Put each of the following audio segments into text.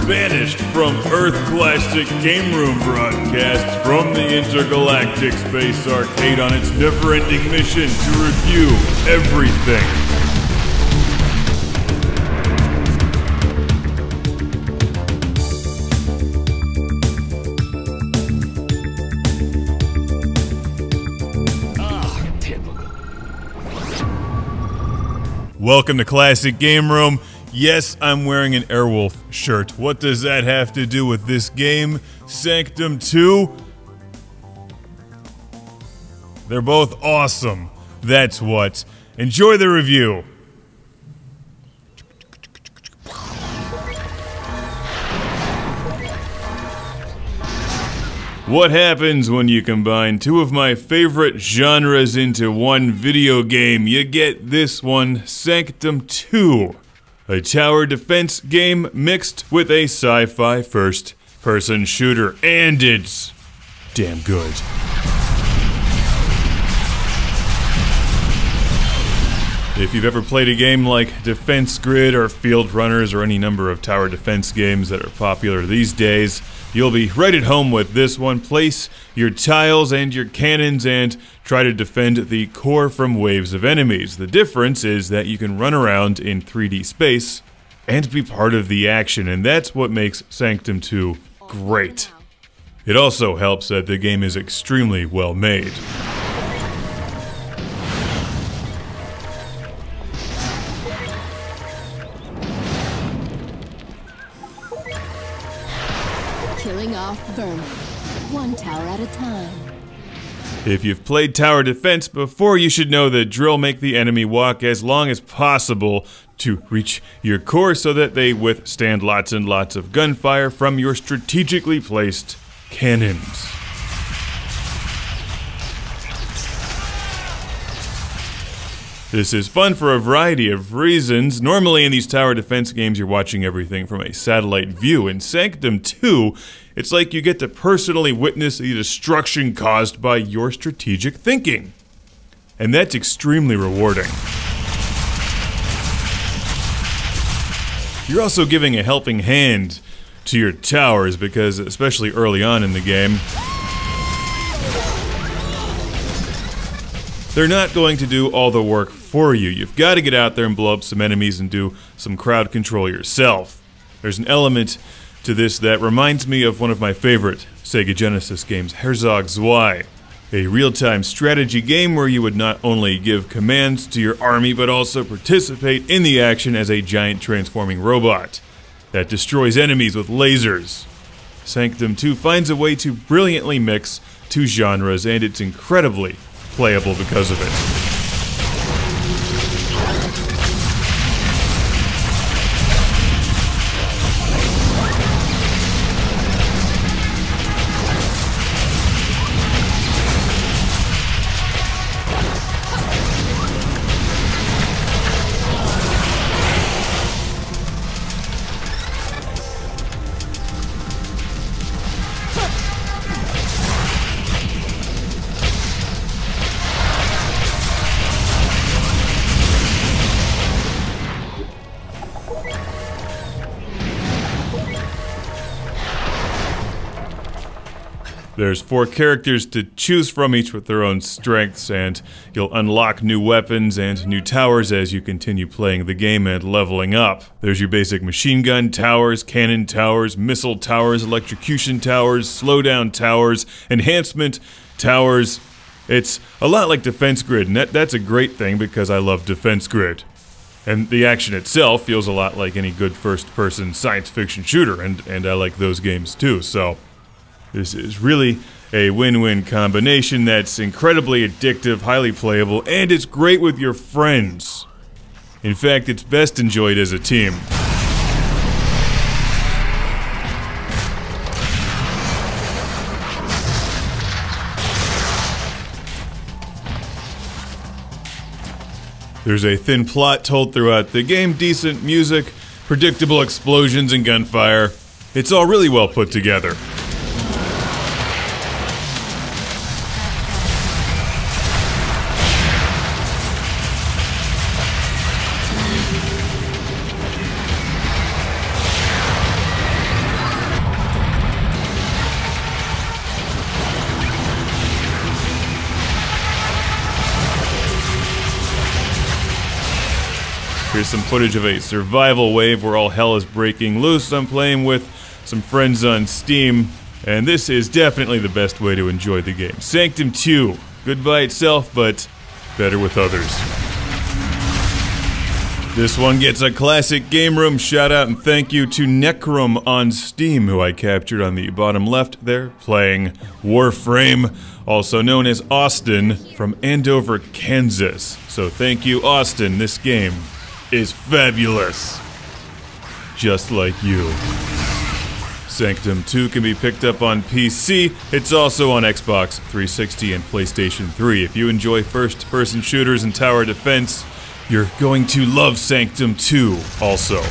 Banished from Earth Classic Game Room broadcasts from the Intergalactic Space Arcade on its never-ending mission to review everything. Welcome to Classic Game Room. Yes, I'm wearing an Airwolf shirt. What does that have to do with this game? Sanctum 2? They're both awesome. That's what. Enjoy the review. What happens when you combine two of my favorite genres into one video game? You get this one, Sanctum 2. A tower defense game mixed with a sci-fi first-person shooter. And it's damn good. If you've ever played a game like Defense Grid or Field Runners or any number of tower defense games that are popular these days, you'll be right at home with this one. Place your tiles and your cannons and try to defend the core from waves of enemies. The difference is that you can run around in 3D space and be part of the action, and that's what makes Sanctum 2 great. It also helps that the game is extremely well made. Killing off vermin, one tower at a time. If you've played tower defense before, you should know that drill make the enemy walk as long as possible to reach your core so that they withstand lots and lots of gunfire from your strategically placed cannons. This is fun for a variety of reasons. Normally in these tower defense games you're watching everything from a satellite view. In Sanctum 2, it's like you get to personally witness the destruction caused by your strategic thinking. And that's extremely rewarding. You're also giving a helping hand to your towers because, especially early on in the game, they're not going to do all the work for you. You've got to get out there and blow up some enemies and do some crowd control yourself. There's an element to this that reminds me of one of my favorite Sega Genesis games, Herzog Zwei, a real-time strategy game where you would not only give commands to your army but also participate in the action as a giant transforming robot that destroys enemies with lasers. Sanctum 2 finds a way to brilliantly mix two genres, and it's incredibly playable because of it. There's 4 characters to choose from, each with their own strengths, and you'll unlock new weapons and new towers as you continue playing the game and leveling up. There's your basic machine gun towers, cannon towers, missile towers, electrocution towers, slowdown towers, enhancement towers. It's a lot like Defense Grid, and that's a great thing because I love Defense Grid. And the action itself feels a lot like any good first-person science fiction shooter, and I like those games too, so this is really a win-win combination that's incredibly addictive, highly playable, and it's great with your friends. In fact, it's best enjoyed as a team. There's a thin plot told throughout the game, decent music, predictable explosions and gunfire. It's all really well put together. Here's some footage of a survival wave where all hell is breaking loose. I'm playing with some friends on Steam, and this is definitely the best way to enjoy the game. Sanctum 2, good by itself, but better with others. This one gets a classic game room shout out and thank you to Necrom on Steam, who I captured on the bottom left there, playing Warframe, also known as Austin, from Andover, Kansas. So thank you, Austin. This game is fabulous. Just like you. Sanctum 2 can be picked up on PC. It's also on Xbox 360 and PlayStation 3. If you enjoy first-person shooters and tower defense, you're going to love Sanctum 2 also.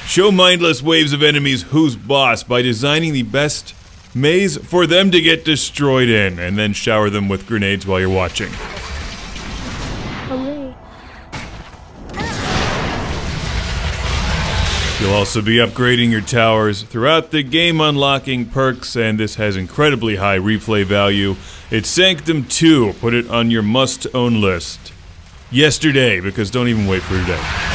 Show mindless waves of enemies who's boss by designing the best maze for them to get destroyed in, and then shower them with grenades while you're watching. You'll also be upgrading your towers throughout the game, unlocking perks, and this has incredibly high replay value. It's Sanctum 2. Put it on your must-own list yesterday, because don't even wait for your day.